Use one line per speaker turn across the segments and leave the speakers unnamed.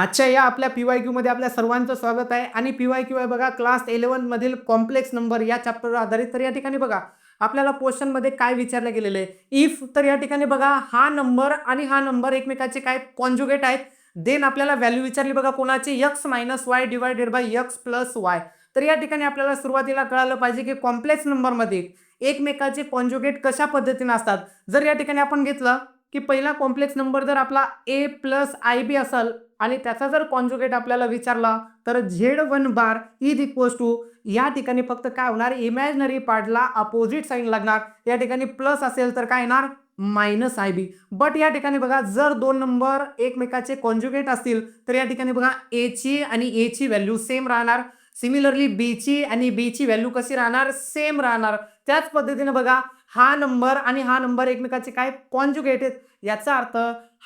आजच्या या आपल्या पी-वाय-क्यू मध्ये आपल्या सर्वांचं स्वागत आहे आणि पी-वाय-क्यू आहे बघा क्लास 11 मधील कॉम्प्लेक्स नंबर या चॅप्टरवर आधारित. तर या ठिकाणी बघा आपल्याला क्वेश्चन मध्ये काय विचारलं गेलेलं आहे, इफ. तर या ठिकाणी बघा हा नंबर आणि हा नंबर एकमेकाचे काय कॉन्जुगेट आहेत. देन आपल्याला व्हॅल्यू विचारली बघा कोणाची, x - y divided by x + y. तर या ठिकाणी आपल्याला सुरुवातीला कळालं पाहिजे की कॉम्प्लेक्स नंबर मध्ये एकमेकाचे कॉन्जुगेट कशा पद्धतीने असतात. जर या ठिकाणी आपण घेतलं की पहिला कॉम्प्लेक्स नंबर जर आपला a + ib असेल आणि त्याचा जर कॉन्जुगेट आपल्याला विचारला तर Z1 bar is equals to, या ठिकाणी फक्त काय होणार, इमॅजिनरी पार्टला अपोजिट साइन लागणार. या ठिकाणी प्लस असेल तर काय येणार, -ib. बट या ठिकाणी बघा जर दोन नंबर एकमेकाचे कॉन्जुगेट असतील तर या ठिकाणी बघा a ची आणि a ची व्हॅल्यू सेम राहणार. सिमिलरली b ची आणि b ची व्हॅल्यू कशी राहणार, सेम राहणार. त्याच पद्धतीने बघा हा नंबर आणि हा नंबर एकमेकाचे काय कॉन्जुगेट आहेत. याचा अर्थ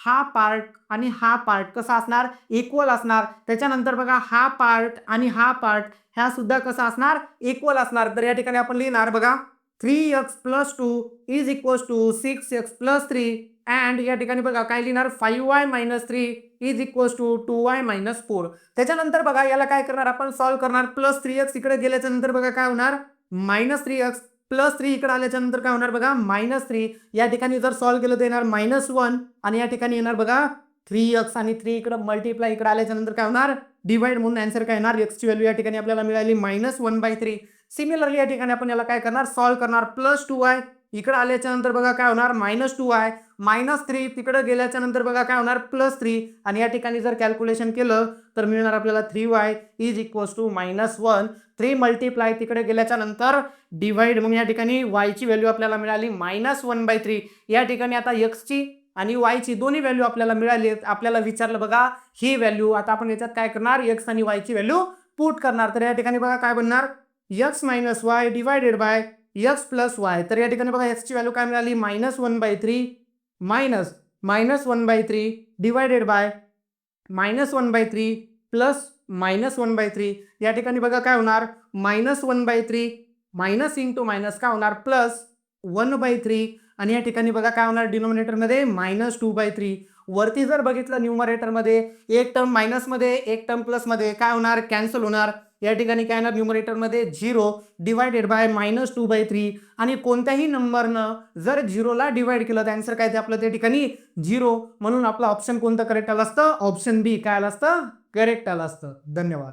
हा पार्ट आणि हा पार्ट कसा असणार, इक्वल असणार. त्याच्यानंतर बघा हा पार्ट आणि हा पार्ट ह्या सुद्धा कसा असणार, इक्वल असणार. तर या ठिकाणी आपण लिहिणार बघा 3x + 2 is equals to 6x + 3 and या ठिकाणी बघा काय लिहिणार, 5y - 3 is equals to 2y - 4. त्याच्यानंतर बघा याला काय करणार, आपण सॉल्व्ह करणार. +3x इकडे गेल्याच्या नंतर बघा काय होणार, -3x +3 इकडे आल्याच्या नंतर काय होणार बघा, -3. या ठिकाणी जर सॉल्व्ह केलं तर येणार -1 आणि या ठिकाणी येणार बघा 3x आणि 3 इकडे मल्टिप्लाय इकडे आल्याच्या नंतर काय होणार, डिवाइड म्हणून आन्सर काय येणार, x ची व्हॅल्यू या ठिकाणी आपल्याला मिळाली -1/3. सिमिलरली या ठिकाणी आपण याला काय करणार, सॉल्व्ह करणार. +2y इकडे आल्याच्या नंतर बघा काय होणार, -2y -3 तिकडे गेल्याच्या नंतर बघा काय होणार, +3 आणि या ठिकाणी जर कॅल्क्युलेशन केलं तर मिळणार आपल्याला 3y is equals to -1. 3 multiply तिकडे गेल्याच्या नंतर डिवाइड, मग या ठिकाणी y ची व्हॅल्यू आपल्याला मिळाली -1/3. या ठिकाणी आता x ची आणि y ची दोन्ही व्हॅल्यू आपल्याला मिळाली. आपल्याला विचारलं बघा ही व्हॅल्यू, आता आपण याच्यात काय करणार, x आणि y ची व्हॅल्यू पुट करणार. तर या ठिकाणी बघा काय बनणार, x - y divided by x + y. तर या ठिकाणी बघा x ची व्हॅल्यू काय मिळाली, -1/3 -1/3 डिवायडेड बाय -1/3 प्लस -1/3. या ठिकाणी बघा काय होणार, -1/3 मायनस इंटू मायनस काय होणार, +1/3 आणि या ठिकाणी बघा काय होणार, डिनोमिनेटर मध्ये -2/3. वरती जर बघितलं न्यूमरेटर मध्ये एक टर्म मायनस मध्ये एक टर्म प्लस मध्ये काय होणार, कॅन्सल होणार. या ठिकाणी काय येणार, न्यूमरेटर मध्ये 0 डिवायडेड बाय -2/3 आणि कोणत्याही नंबरनं जर 0 ला डिवाइड केलं तर आन्सर काय ते आपलं त्या ठिकाणी 0. म्हणून आपलं ऑप्शन कोणतं करेक्ट आलं असतं, ऑप्शन बी काय आलं असतं, करेक्ट आलं असतं. धन्यवाद.